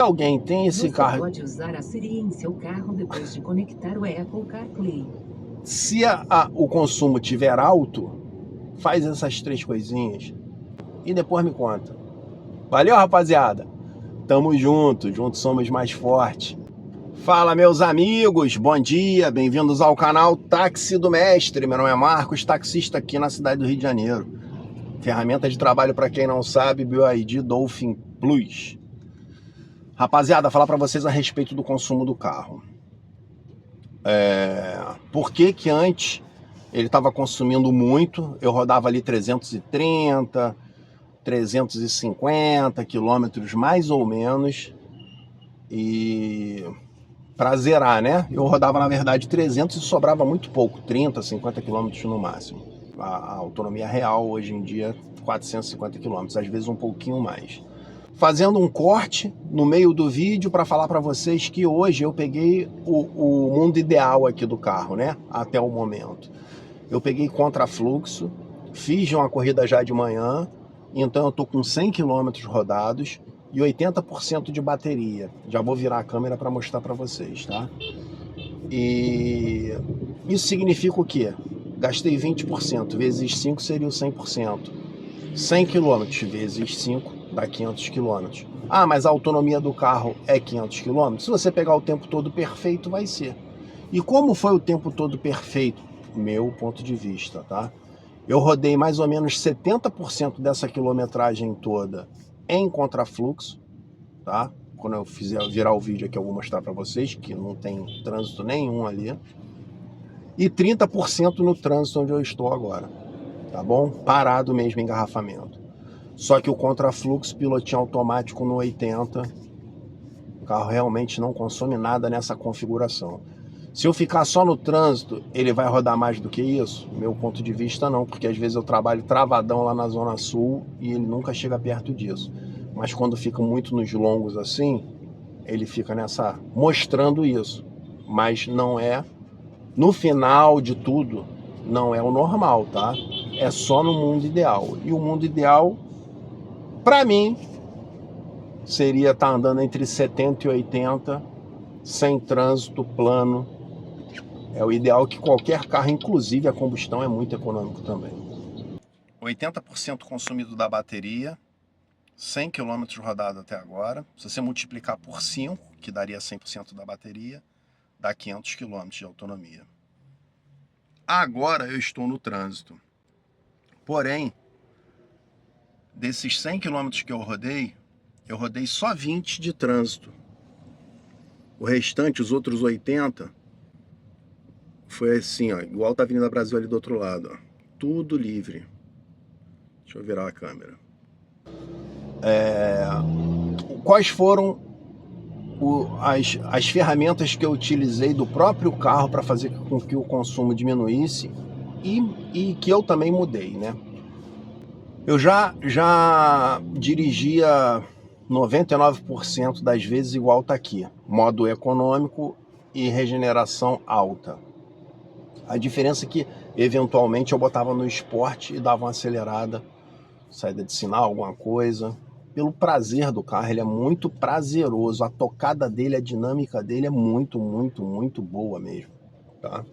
Alguém tem esse Você carro. pode usar a Siri em seu carro depois de conectar o Apple CarPlay. Se o consumo tiver alto, faz essas 3 coisinhas e depois me conta. Valeu, rapaziada? Tamo junto, juntos somos mais fortes. Fala, meus amigos, bom dia, bem-vindos ao canal Táxi do Mestre. Meu nome é Marcos, taxista aqui na cidade do Rio de Janeiro. Ferramenta de trabalho, para quem não sabe, BYD Dolphin Plus. Rapaziada, falar para vocês a respeito do consumo do carro. Por que antes ele estava consumindo muito? Eu rodava ali 330, 350 quilômetros mais ou menos, e para zerar, né? Eu rodava na verdade 300 e sobrava muito pouco, 30, 50 quilômetros no máximo. A autonomia real hoje em dia 450 quilômetros, às vezes um pouquinho mais. Fazendo um corte no meio do vídeo para falar para vocês que hoje eu peguei o mundo ideal aqui do carro, né? Até o momento. Eu peguei contrafluxo, fiz uma corrida já de manhã, então eu tô com 100 km rodados e 80% de bateria. Já vou virar a câmera para mostrar para vocês, tá? E isso significa o quê? Gastei 20%, vezes 5 seria o 100%. 100 km vezes 5 dá 500 km. Ah, mas a autonomia do carro é 500 km? Se você pegar o tempo todo perfeito, vai ser. E como foi o tempo todo perfeito? Meu ponto de vista, tá? Eu rodei mais ou menos 70% dessa quilometragem toda em contrafluxo, tá? Quando eu fizer virar o vídeo aqui, eu vou mostrar para vocês que não tem trânsito nenhum ali. E 30% no trânsito onde eu estou agora, tá bom? Parado mesmo, engarrafamento. Só que o contrafluxo, pilotinho automático no 80, o carro realmente não consome nada nessa configuração. Se eu ficar só no trânsito, ele vai rodar mais do que isso? Meu ponto de vista não, porque às vezes eu trabalho travadão lá na Zona Sul e ele nunca chega perto disso. Mas quando fica muito nos longos assim, ele fica nessa, mostrando isso. Mas não é, no final de tudo, não é o normal, tá? É só no mundo ideal. E o mundo ideal, para mim, seria estar andando entre 70 e 80, sem trânsito, plano. É o ideal, que qualquer carro, inclusive a combustão, é muito econômico também. 80% consumido da bateria, 100 km rodado até agora. Se você multiplicar por 5, que daria 100% da bateria, dá 500 km de autonomia. Agora eu estou no trânsito. Porém, desses 100 km que eu rodei só 20 de trânsito. O restante, os outros 80, foi assim, ó, igual tá a Avenida Brasil ali do outro lado, ó, tudo livre. Deixa eu virar a câmera. Quais foram as ferramentas que eu utilizei do próprio carro para fazer com que o consumo diminuísse e que eu também mudei, né? Eu já dirigia 99% das vezes igual tá aqui, modo econômico e regeneração alta. A diferença é que eventualmente eu botava no esporte e dava uma acelerada, saída de sinal, alguma coisa. Pelo prazer do carro, ele é muito prazeroso, a tocada dele, a dinâmica dele é muito, muito, muito boa mesmo, tá?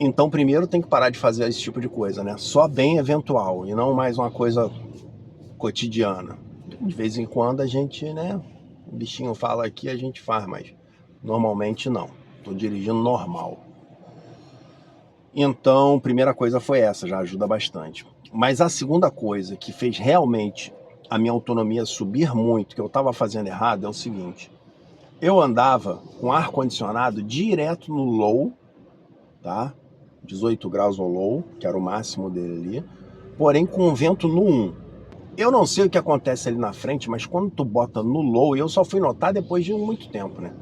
Então primeiro tem que parar de fazer esse tipo de coisa, né? Só bem eventual e não mais uma coisa cotidiana. De vez em quando a gente, né, o bichinho fala aqui, a gente faz, mas normalmente não. Tô dirigindo normal. Então, primeira coisa foi essa, já ajuda bastante. Mas a segunda coisa que fez realmente a minha autonomia subir muito, que eu estava fazendo errado, é o seguinte. Eu andava com ar-condicionado direto no low, tá? 18 graus ou low, que era o máximo dele ali, porém com vento no 1. Eu não sei o que acontece ali na frente, mas quando tu bota no low, eu só fui notar depois de muito tempo, né?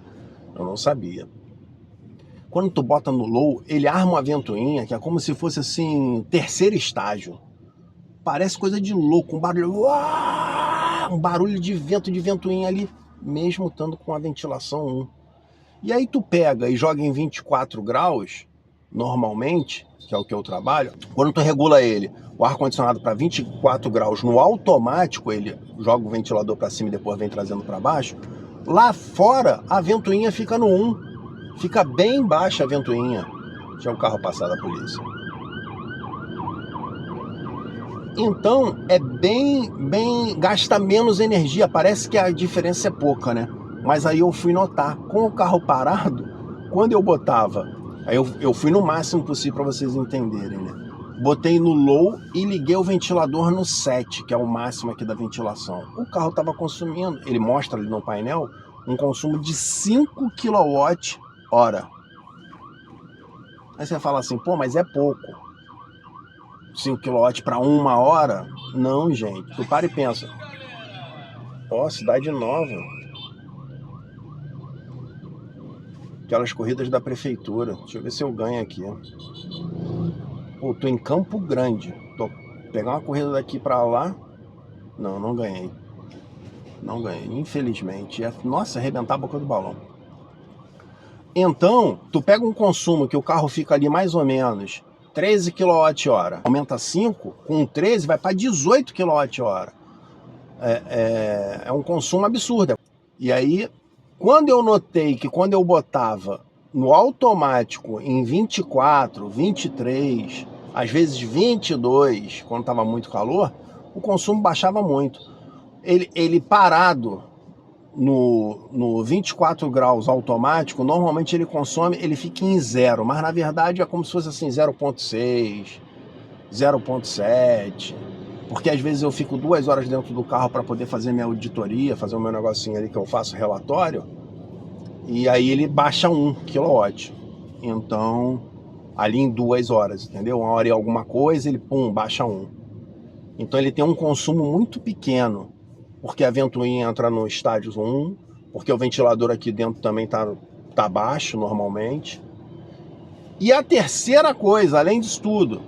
Eu não sabia. Quando tu bota no low, ele arma uma ventoinha que é como se fosse assim, terceiro estágio. Parece coisa de louco, um barulho, um barulho de vento, de ventoinha ali, mesmo estando com a ventilação 1. E aí tu pega e joga em 24 graus, normalmente, que é o que eu trabalho, quando tu regula ele, o ar-condicionado para 24 graus no automático, ele joga o ventilador para cima e depois vem trazendo para baixo, lá fora a ventoinha fica no 1, fica bem baixa a ventoinha. Deixa o carro passar da polícia. Então é bem, gasta menos energia, parece que a diferença é pouca, né? Mas aí eu fui notar, com o carro parado, quando eu botava, aí eu fui no máximo possível para vocês entenderem, né? Botei no low e liguei o ventilador no 7, que é o máximo aqui da ventilação. O carro estava consumindo, ele mostra ali no painel, um consumo de 5 kWh. Aí você fala assim, pô, mas é pouco. 5 kW para 1 hora? Não, gente. Tu para e pensa. Ó, cidade nova. Aquelas corridas da prefeitura. Deixa eu ver se eu ganho aqui. Pô, tô em Campo Grande. Tô pegar uma corrida daqui para lá. Não, não ganhei. Não ganhei, infelizmente. Nossa, arrebentar a boca do balão. Então, tu pega um consumo que o carro fica ali mais ou menos 13 kWh, aumenta 5, com 13 vai para 18 kWh. É um consumo absurdo. E aí, quando eu notei que quando eu botava no automático em 24, 23, às vezes 22, quando estava muito calor, o consumo baixava muito. Ele parado no 24 graus automático, normalmente ele consome, ele fica em 0, mas na verdade é como se fosse assim 0,6, 0,7, porque às vezes eu fico 2 horas dentro do carro para poder fazer minha auditoria, fazer o meu negocinho ali que eu faço relatório, e aí ele baixa 1 kW. Então, ali em 2 horas, entendeu? 1 hora e alguma coisa, ele pum, baixa 1. Então ele tem um consumo muito pequeno, porque a ventoinha entra no estágio 1, porque o ventilador aqui dentro também tá baixo normalmente. E a terceira coisa, além disso tudo,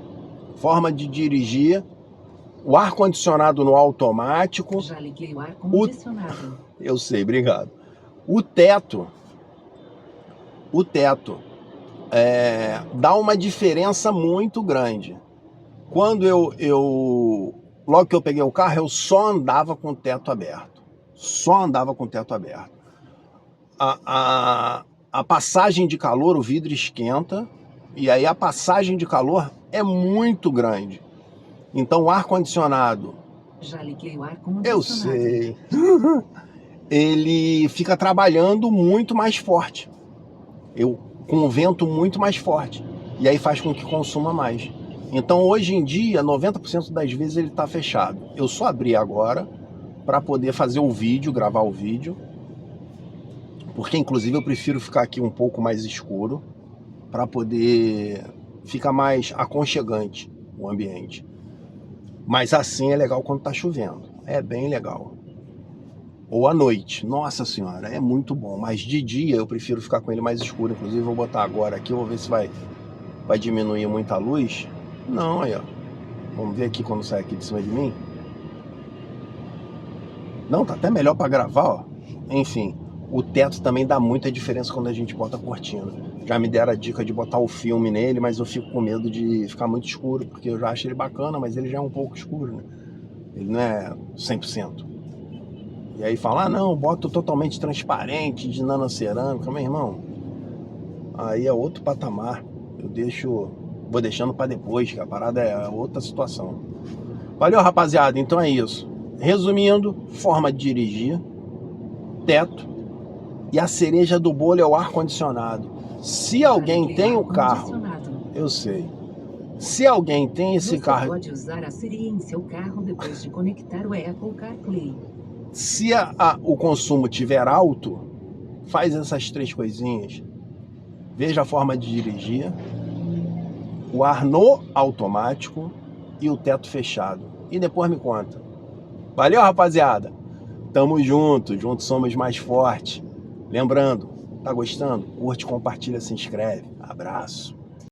forma de dirigir, o ar-condicionado no automático. Já liguei o ar-condicionado. Eu sei, obrigado. O teto dá uma diferença muito grande. Quando logo que eu peguei o carro, eu só andava com o teto aberto. Só andava com o teto aberto. A passagem de calor, o vidro esquenta, e aí a passagem de calor é muito grande. Então o ar-condicionado... Já liguei o ar-condicionado. Eu sei. Ele fica trabalhando muito mais forte. Com um vento muito mais forte. E aí faz com que consuma mais. Então hoje em dia, 90% das vezes ele está fechado. Eu só abri agora para poder fazer o vídeo, gravar o vídeo. Porque inclusive eu prefiro ficar aqui um pouco mais escuro para poder ficar mais aconchegante o ambiente. Mas assim é legal quando está chovendo. É bem legal. Ou à noite. Nossa senhora, é muito bom. Mas de dia eu prefiro ficar com ele mais escuro. Inclusive eu vou botar agora aqui, eu vou ver se vai diminuir muita luz. Não, aí ó. Vamos ver aqui quando sai aqui de cima de mim. Não, tá até melhor para gravar, ó. Enfim, o teto também dá muita diferença quando a gente bota a cortina. Já me deram a dica de botar o filme nele, mas eu fico com medo de ficar muito escuro, porque eu já acho ele bacana, mas ele já é um pouco escuro, né? Ele não é 100%. E aí fala, ah não, boto totalmente transparente, de nanocerâmica, meu irmão. Aí é outro patamar. Vou deixando para depois, que a parada é outra situação. Valeu, rapaziada, então é isso. Resumindo, forma de dirigir, teto, e a cereja do bolo é o ar-condicionado. Se alguém tem o carro, eu sei. Se alguém tem esse carro... Você pode usar a Siri em seu carro depois de conectar o Apple CarPlay. Se o consumo tiver alto, faz essas 3 coisinhas. Veja a forma de dirigir, o ar no automático e o teto fechado. E depois me conta. Valeu, rapaziada? Tamo junto, juntos somos mais fortes. Lembrando, tá gostando? Curte, compartilha, se inscreve. Abraço.